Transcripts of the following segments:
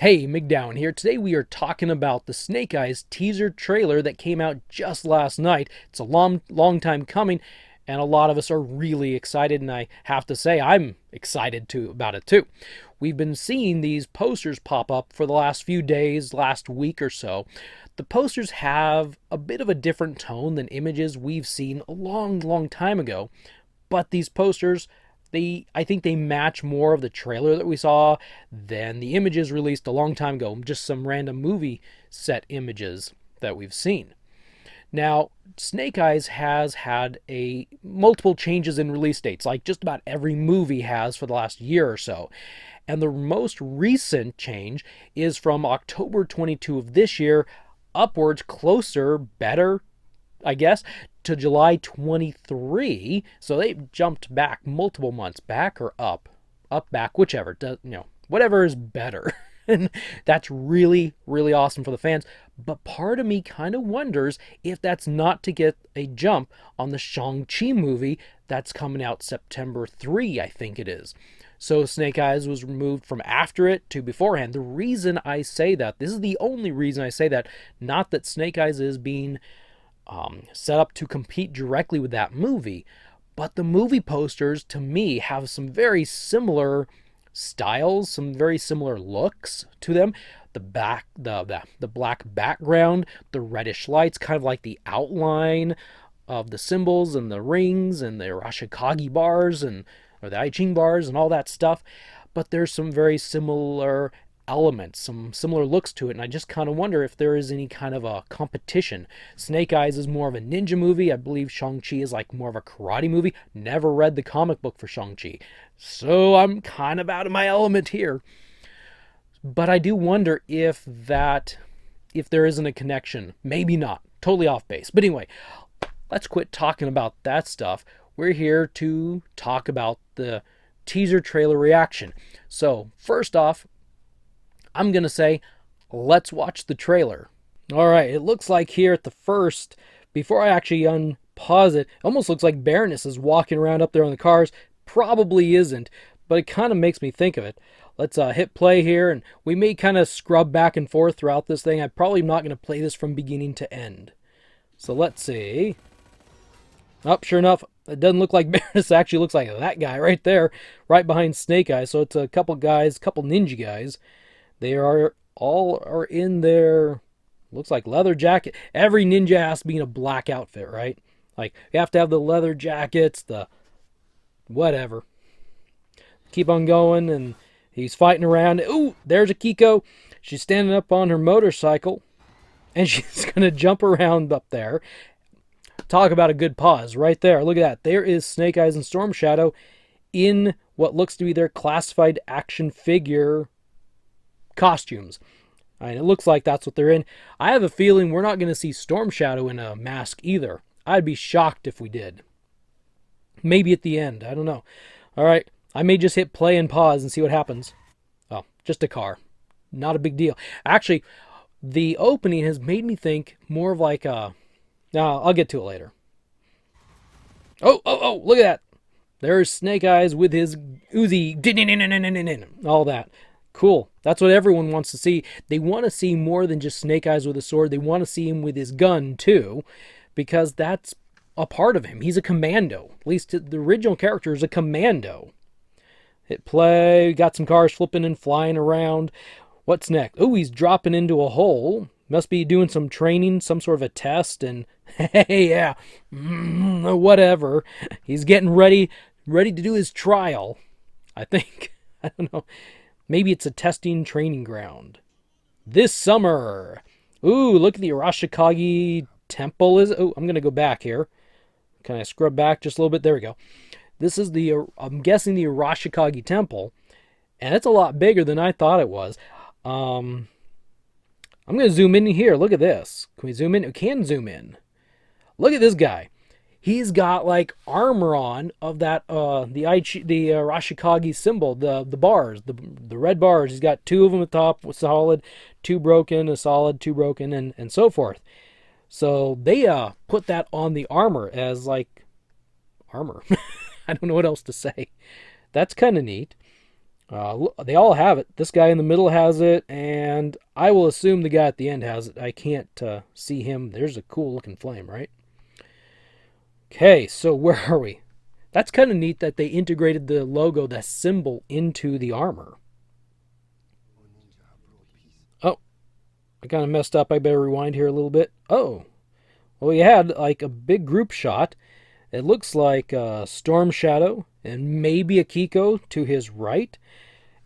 Hey, MacDowin here. Today we are talking about the Snake Eyes teaser trailer that came out just last night. It's a long time coming, and a lot of us are really excited, and I have to say I'm excited too about it too. We've been seeing these posters pop up for the last few days, last week or so. The posters have a bit of a different tone than images we've seen a long time ago, but these posters, I think they match more of the trailer that we saw than the images released a long time ago, just some random movie set images that we've seen. Now, Snake Eyes has had a multiple changes in release dates, like just about every movie has for the last year or so. And the most recent change is from October 22 of this year upwards, closer, better, I guess, to July 23. So they jumped back multiple months, back or up, back, whichever, whatever is better. And that's really awesome for the fans. But part of me kind of wonders if that's not to get a jump on the Shang-Chi movie that's coming out September 3, I think it is. So Snake Eyes was removed from after it to beforehand. The reason I say that, this is the only reason I say that, not that Snake Eyes is being set up to compete directly with that movie, but the movie posters to me have some very similar styles, some very similar looks to them. The black background, the reddish lights, kind of like the outline of the symbols and the rings and the Arashikage bars or the I Ching bars and all that stuff. But there's some very similar elements, some similar looks to it, and I just kind of wonder if there is any kind of a competition. Snake Eyes is more of a ninja movie. I believe Shang-Chi is like more of a karate movie. Never read the comic book for Shang-Chi, so I'm kind of out of my element here. But I do wonder if there isn't a connection. Maybe not. Totally off base. But anyway, let's quit talking about that stuff. We're here to talk about the teaser trailer reaction. So first off, I'm going to say, let's watch the trailer. All right, it looks like here at the first, before I actually unpause it, almost looks like Baroness is walking around up there on the cars. Probably isn't, but it kind of makes me think of it. Let's hit play here, and we may kind of scrub back and forth throughout this thing. I'm probably not going to play this from beginning to end. So let's see. Oh, sure enough, it doesn't look like Baroness. It actually looks like that guy right there, right behind Snake Eyes. So it's a couple guys, couple ninja guys. They are in their, looks like leather jacket. Every ninja has to be in a black outfit, right? Like, you have to have the leather jackets, the whatever. Keep on going, and he's fighting around. Ooh, there's Akiko. She's standing up on her motorcycle, and she's going to jump around up there. Talk about a good pause right there. Look at that. There is Snake Eyes and Storm Shadow in what looks to be their classified action figure costumes. And it looks like that's what they're in. I have a feeling we're not going to see Storm Shadow in a mask either. I'd be shocked if we did. Maybe at the end. I don't know. All right. I may just hit play and pause and see what happens. Oh, just a car. Not a big deal. Actually, the opening has made me think more of like a... Now, I'll get to it later. Oh, look at that. There's Snake Eyes with his Uzi. All that. Cool. That's what everyone wants to see. They want to see more than just Snake Eyes with a sword. They want to see him with his gun, too, because that's a part of him. He's a commando. At least the original character is a commando. Hit play. Got some cars flipping and flying around. What's next? Oh, he's dropping into a hole. Must be doing some training, some sort of a test, and hey, yeah, whatever. He's getting ready to do his trial, I think. I don't know. Maybe it's a testing training ground. This summer. Ooh, look at the Arashikage temple. Oh, I'm going to go back here. Can I scrub back just a little bit? There we go. This is I'm guessing the Arashikage temple. And it's a lot bigger than I thought it was. I'm going to zoom in here. Look at this. Can we zoom in? We can zoom in. Look at this guy. He's got like armor on of that the Arashikage symbol, the bars, the red bars. He's got two of them at the top, solid, two broken, a solid, two broken, and so forth. So they put that on the armor as like armor. I don't know what else to say. That's kind of neat. They all have it. This guy in the middle has it, and I will assume the guy at the end has it. I can't see him. There's a cool looking flame, right? Okay, so where are we? That's kind of neat that they integrated the logo, the symbol, into the armor. Oh, I kind of messed up. I better rewind here a little bit. Oh, well, we had like a big group shot. It looks like Storm Shadow and maybe a Kiko to his right.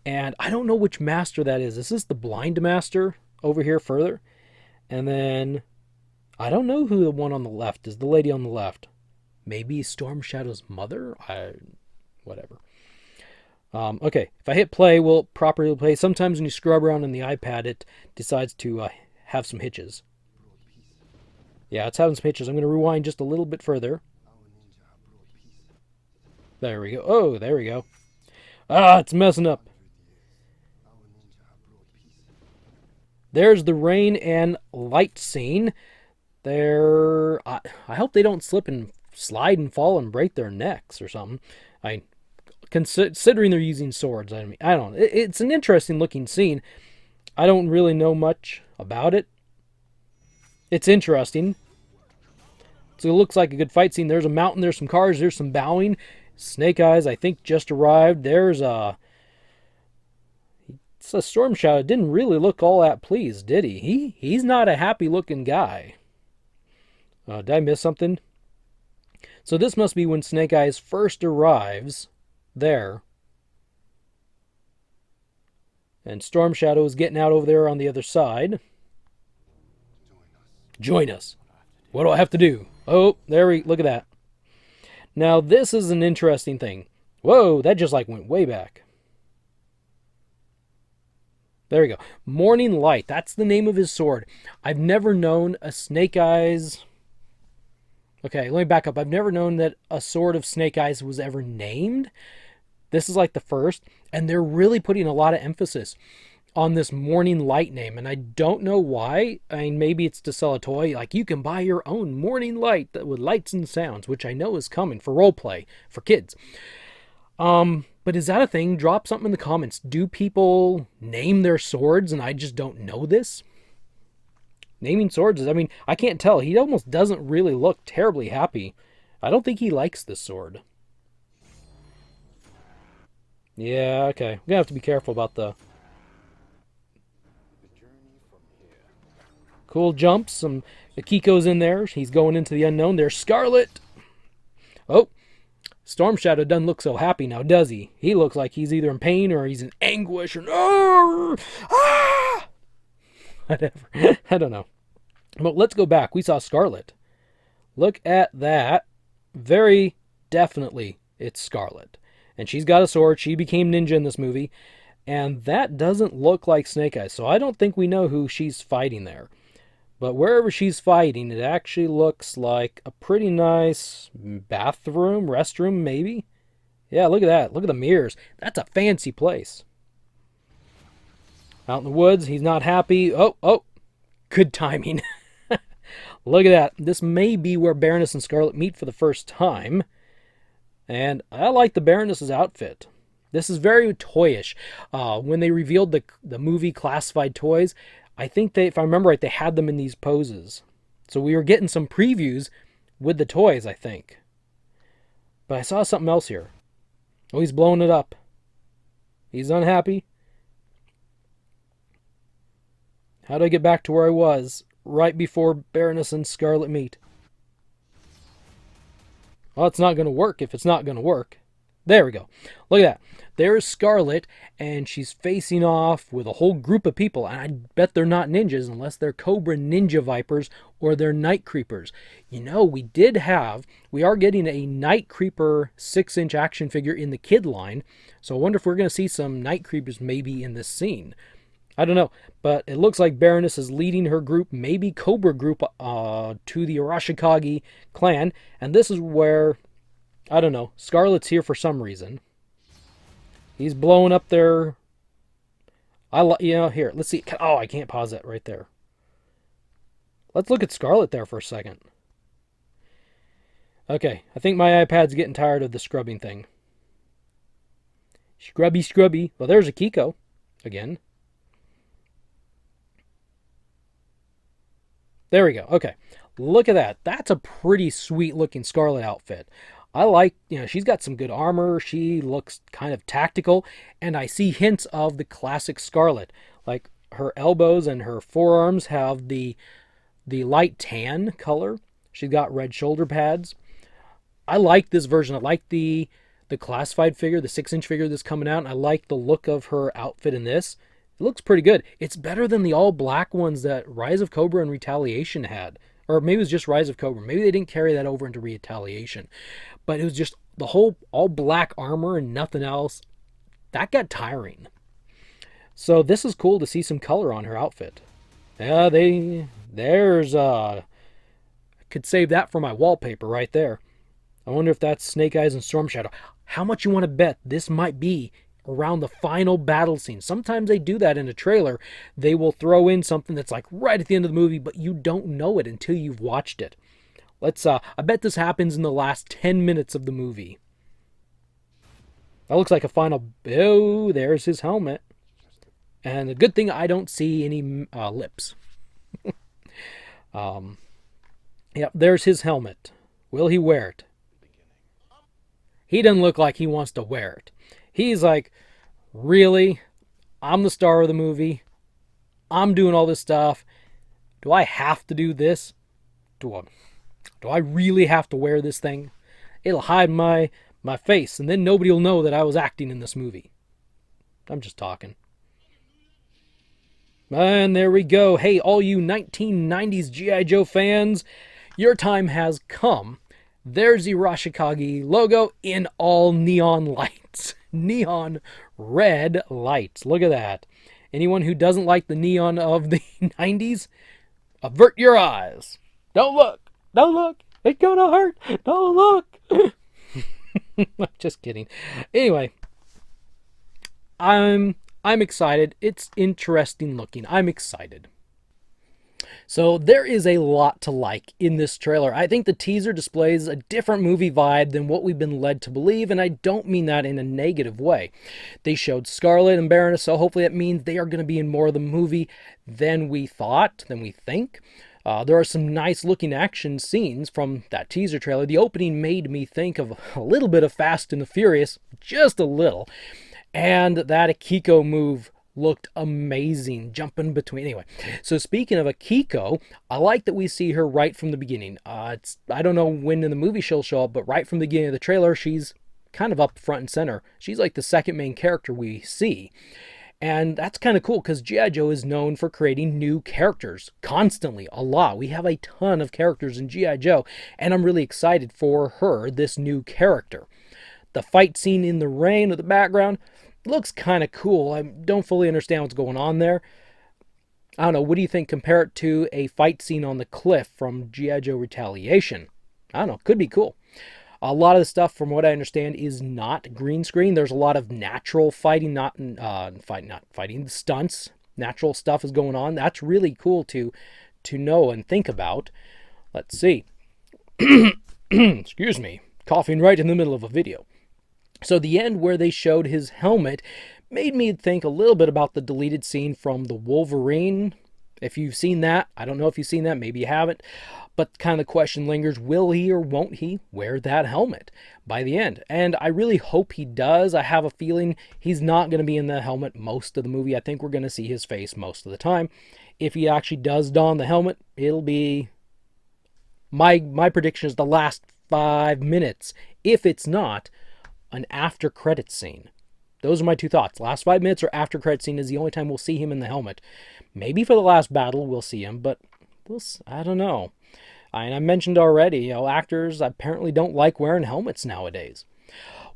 And I don't know which master that is. Is this the blind master over here further? And then I don't know who the one on the left is. The lady on the left. Maybe Storm Shadow's mother? Whatever. Okay, if I hit play, we'll properly play. Sometimes when you scrub around on the iPad, it decides to have some hitches. Yeah, it's having some hitches. I'm going to rewind just a little bit further. There we go. Oh, there we go. Ah, it's messing up. There's the rain and light scene. There, I hope they don't slip and slide and fall and break their necks or something. Considering they're using swords, I mean, I don't know. It's an interesting looking scene. I don't really know much about it. It's interesting. So it looks like a good fight scene. There's a mountain, there's some cars, there's some bowing. Snake Eyes, I think, just arrived. There's it's a Storm Shadow. Didn't really look all that pleased, did he? He's not a happy looking guy. Did I miss something? So this must be when Snake Eyes first arrives there. And Storm Shadow is getting out over there on the other side. Join us. What do I have to do? Oh, look at that. Now this is an interesting thing. Whoa, that just like went way back. There we go. Morning Light. That's the name of his sword. I've never known a Snake Eyes... Okay, let me back up. I've never known that a sword of Snake Eyes was ever named. This is like the first. And they're really putting a lot of emphasis on this Morning Light name. And I don't know why. I mean, maybe it's to sell a toy. Like, you can buy your own Morning Light with lights and sounds, which I know is coming for roleplay for kids. But is that a thing? Drop something in the comments. Do people name their swords and I just don't know this? Naming swords is, I mean, I can't tell. He almost doesn't really look terribly happy. I don't think he likes this sword. Yeah, okay. I'm gonna have to be careful about the cool jumps. Some Akiko's in there. He's going into the unknown. There's Scarlet. Oh, Storm Shadow doesn't look so happy now, does he? He looks like he's either in pain or he's in anguish or whatever. I don't know. But let's go back. We saw Scarlet. Look at that. Very definitely it's Scarlet. And she's got a sword. She became ninja in this movie. And that doesn't look like Snake Eyes. So I don't think we know who she's fighting there. But wherever she's fighting, it actually looks like a pretty nice bathroom, restroom, maybe? Yeah, look at that. Look at the mirrors. That's a fancy place. Out in the woods, he's not happy. Oh, good timing. Look at that. This may be where Baroness and Scarlet meet for the first time. And I like the Baroness's outfit. This is very toyish. When they revealed the movie classified toys, I think if I remember right, they had them in these poses. So we were getting some previews with the toys, I think. But I saw something else here. Oh, he's blowing it up. He's unhappy. How do I get back to where I was right before Baroness and Scarlet meet? Well, it's not going to work if it's not going to work. There we go. Look at that. There's Scarlet, and she's facing off with a whole group of people. And I bet they're not ninjas unless they're Cobra Ninja Vipers or they're Night Creepers. You know, we are getting a Night Creeper 6-inch action figure in the kid line. So I wonder if we're going to see some Night Creepers maybe in this scene. I don't know, but it looks like Baroness is leading her group, maybe Cobra group, to the Arashikage clan. And this is where, I don't know, Scarlet's here for some reason. He's blowing up their... here, let's see. Oh, I can't pause that right there. Let's look at Scarlet there for a second. Okay, I think my iPad's getting tired of the scrubbing thing. Scrubby, scrubby. Well, there's a Kiko again. There we go. Okay. Look at that. That's a pretty sweet looking Scarlet outfit. I like, she's got some good armor. She looks kind of tactical, and I see hints of the classic Scarlet. Like her elbows and her forearms have the light tan color. She's got red shoulder pads. I like this version. I like the classified figure, the 6-inch figure that's coming out, and I like the look of her outfit in this. It looks pretty good. It's better than the all black ones that Rise of Cobra and Retaliation had. Or maybe it was just Rise of Cobra. Maybe they didn't carry that over into Retaliation. But it was just the whole all black armor and nothing else. That got tiring. So this is cool to see some color on her outfit. Yeah, there's could save that for my wallpaper right there. I wonder if that's Snake Eyes and Storm Shadow. How much you want to bet this might be around the final battle scene? Sometimes they do that in a trailer. They will throw in something that's like right at the end of the movie, but you don't know it until you've watched it. I bet this happens in the last 10 minutes of the movie. That looks like a final. Oh, there's his helmet. And a good thing I don't see any lips. Yep, there's his helmet. Will he wear it? He doesn't look like he wants to wear it. He's like, really? I'm the star of the movie. I'm doing all this stuff. Do I have to do this? Do I really have to wear this thing? It'll hide my face, and then nobody will know that I was acting in this movie. I'm just talking. And there we go. Hey, all you 1990s G.I. Joe fans, your time has come. There's the Rashikage logo in all neon lights. Neon red lights. Look at that. Anyone who doesn't like the neon of the 90s, avert your eyes. Don't look. Don't look. It's gonna hurt. Don't look. Just kidding. Anyway, I'm excited. It's interesting looking. I'm excited. So there is a lot to like in this trailer. I think the teaser displays a different movie vibe than what we've been led to believe, and I don't mean that in a negative way. They showed Scarlet and Baroness, so hopefully that means they are going to be in more of the movie than we thought, than we think. There are some nice looking action scenes from that teaser trailer. The opening made me think of a little bit of Fast and the Furious, just a little. And that Akiko move looked amazing, jumping between. Anyway, so speaking of Akiko, I like that we see her right from the beginning. I don't know when in the movie she'll show up, but right from the beginning of the trailer, she's kind of up front and center. She's like the second main character we see. And that's kind of cool because G.I. Joe is known for creating new characters constantly, a lot. We have a ton of characters in G.I. Joe, and I'm really excited for her, this new character. The fight scene in the rain with the background looks kind of cool. I don't fully understand what's going on there. I don't know. What do you think? Compare it to a fight scene on the cliff from G.I. Joe Retaliation. I don't know. Could be cool. A lot of the stuff, from what I understand, is not green screen. There's a lot of natural fighting, not fighting, stunts. Natural stuff is going on. That's really cool to know and think about. Let's see. Excuse me. Coughing right in the middle of a video. So the end where they showed his helmet made me think a little bit about the deleted scene from the Wolverine. If you've seen that, I don't know if you've seen that, maybe you haven't, but kind of the question lingers, will he or won't he wear that helmet by the end? And I really hope he does. I have a feeling he's not going to be in the helmet most of the movie. I think we're going to see his face most of the time. If he actually does don the helmet, it'll be, my prediction is the last 5 minutes. If it's not, an after credit scene. Those are my two thoughts. Last 5 minutes or after credit scene is the only time we'll see him in the helmet. Maybe for the last battle we'll see him, but I don't know. I mentioned already, actors apparently don't like wearing helmets nowadays.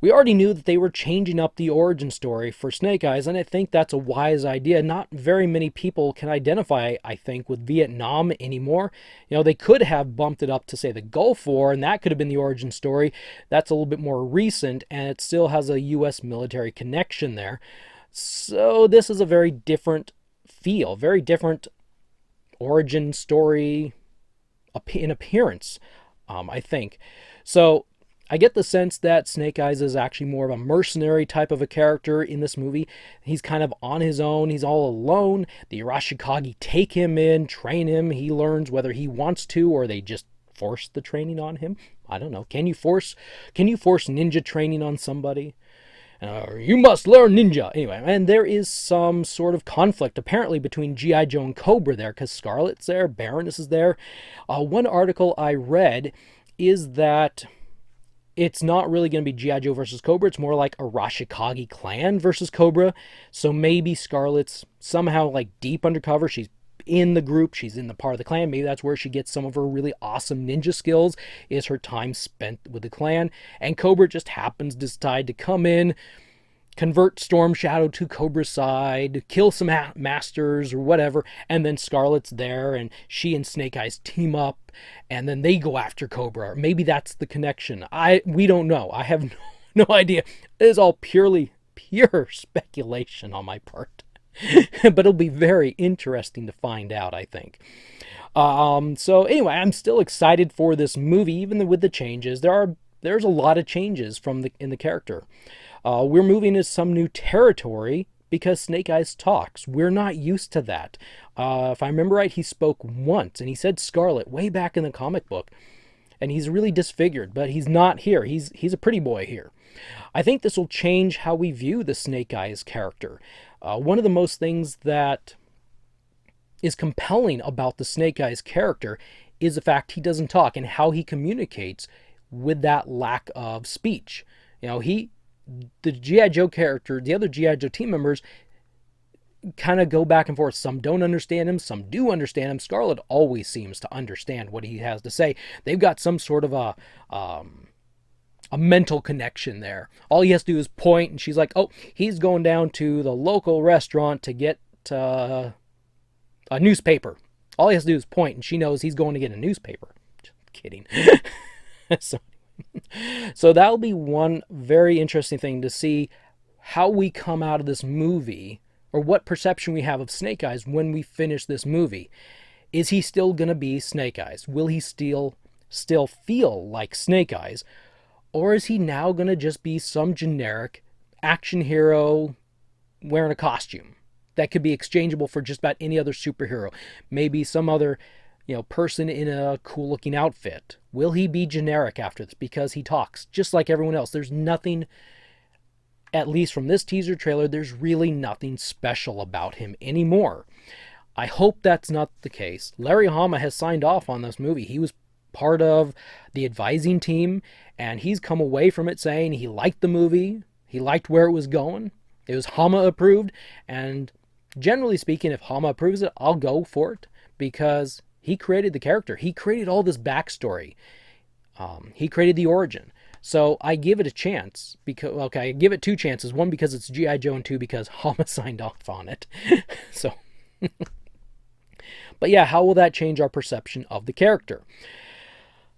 We already knew that they were changing up the origin story for Snake Eyes, and I think that's a wise idea. Not very many people can identify, I think, with Vietnam anymore. They could have bumped it up to, say, the Gulf War, and that could have been the origin story. That's a little bit more recent, and it still has a U.S. military connection there. So this is a very different feel, very different origin story in appearance, I think. So I get the sense that Snake Eyes is actually more of a mercenary type of a character in this movie. He's kind of on his own. He's all alone. The Arashikage take him in, train him. He learns whether he wants to or they just force the training on him. I don't know. Can you force ninja training on somebody? You must learn ninja. Anyway, and there is some sort of conflict apparently between G.I. Joe and Cobra there because Scarlet's there, Baroness is there. One article I read is that it's not really going to be G.I. Joe versus Cobra. It's more like Arashikage clan versus Cobra. So maybe Scarlet's somehow like deep undercover. She's in the group. She's in the part of the clan. Maybe that's where she gets some of her really awesome ninja skills, is her time spent with the clan. And Cobra just happens to decide to come in, convert Storm Shadow to Cobra's side, kill some masters or whatever, and then Scarlet's there and she and Snake Eyes team up and then they go after Cobra. Or maybe that's the connection. We don't know. I have no idea. It is all pure speculation on my part. But it'll be very interesting to find out, I think. So anyway, I'm still excited for this movie, even with the changes. There's a lot of changes in the character. We're moving into some new territory because Snake Eyes talks. We're not used to that. If I remember right, he spoke once, and he said Scarlet way back in the comic book. And he's really disfigured, but he's not here. He's a pretty boy here. I think this will change how we view the Snake Eyes character. One of the most things that is compelling about the Snake Eyes character is the fact he doesn't talk and how he communicates with that lack of speech. You know, the G.I. Joe character, the other G.I. Joe team members kind of go back and forth. Some don't understand him, some do understand him. Scarlet always seems to understand what he has to say. They've got some sort of a mental connection there. All he has to do is point, and she's like, oh, he's going down to the local restaurant to get a newspaper. All he has to do is point, and she knows he's going to get a newspaper. Just kidding. So that'll be one very interesting thing to see how we come out of this movie, or what perception we have of Snake Eyes when we finish this movie. Is he still going to be Snake Eyes? Will he still feel like Snake Eyes? Or is he now going to just be some generic action hero wearing a costume that could be exchangeable for just about any other superhero? Maybe some other, person in a cool looking outfit. Will he be generic after this because he talks just like everyone else? There's nothing, at least from this teaser trailer, there's really nothing special about him anymore. I hope that's not the case. Larry Hama has signed off on this movie. He was part of the advising team, and he's come away from it saying he liked the movie, he liked where it was going. It was Hama approved, and generally speaking, if Hama approves it, I'll go for it, because he created the character. He created all this backstory. He created the origin. So I give it a chance, because, I give it two chances. One, because it's G.I. Joe, and two, because Hama signed off on it. So, but yeah, how will that change our perception of the character?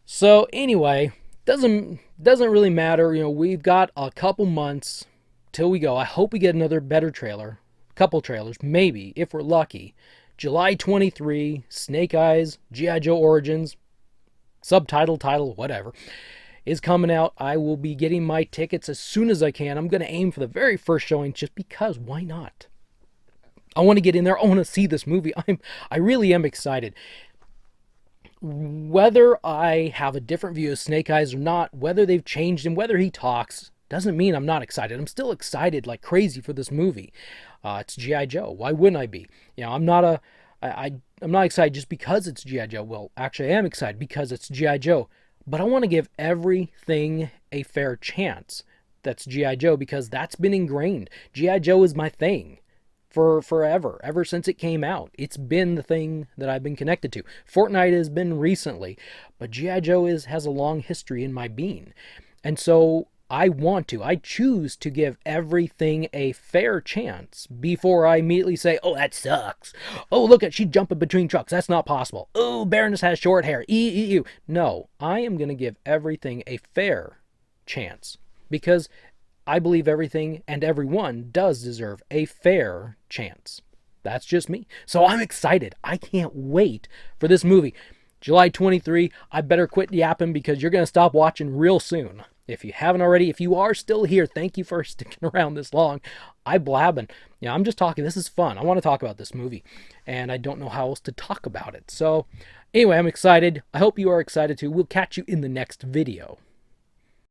So anyway, doesn't really matter. We've got a couple months till we go. I hope we get another better trailer, a couple trailers, maybe, if we're lucky. July 23, Snake Eyes, G.I. Joe Origins, subtitle, title, whatever, is coming out. I will be getting my tickets as soon as I can. I'm going to aim for the very first showing just because, why not? I want to get in there. I want to see this movie. I really am excited. Whether I have a different view of Snake Eyes or not, whether they've changed him, whether he talks, doesn't mean I'm not excited. I'm still excited like crazy for this movie. It's G.I. Joe. Why wouldn't I be? I'm not excited just because it's G.I. Joe. Well, actually, I am excited because it's G.I. Joe. But I want to give everything a fair chance that's G.I. Joe, because that's been ingrained. G.I. Joe is my thing for forever. Ever since it came out, it's been the thing that I've been connected to. Fortnite has been recently, but G.I. Joe has a long history in my being. And so I choose to give everything a fair chance before I immediately say, oh, that sucks. Oh, look she's jumping between trucks. That's not possible. Oh, Baroness has short hair. Ew. No, I am going to give everything a fair chance, because I believe everything and everyone does deserve a fair chance. That's just me. So I'm excited. I can't wait for this movie. July 23, I better quit yapping because you're going to stop watching real soon. If you haven't already, if you are still here, thank you for sticking around this long. I blabbing. Yeah, I'm just talking. This is fun. I want to talk about this movie, and I don't know how else to talk about it. So, anyway, I'm excited. I hope you are excited too. We'll catch you in the next video.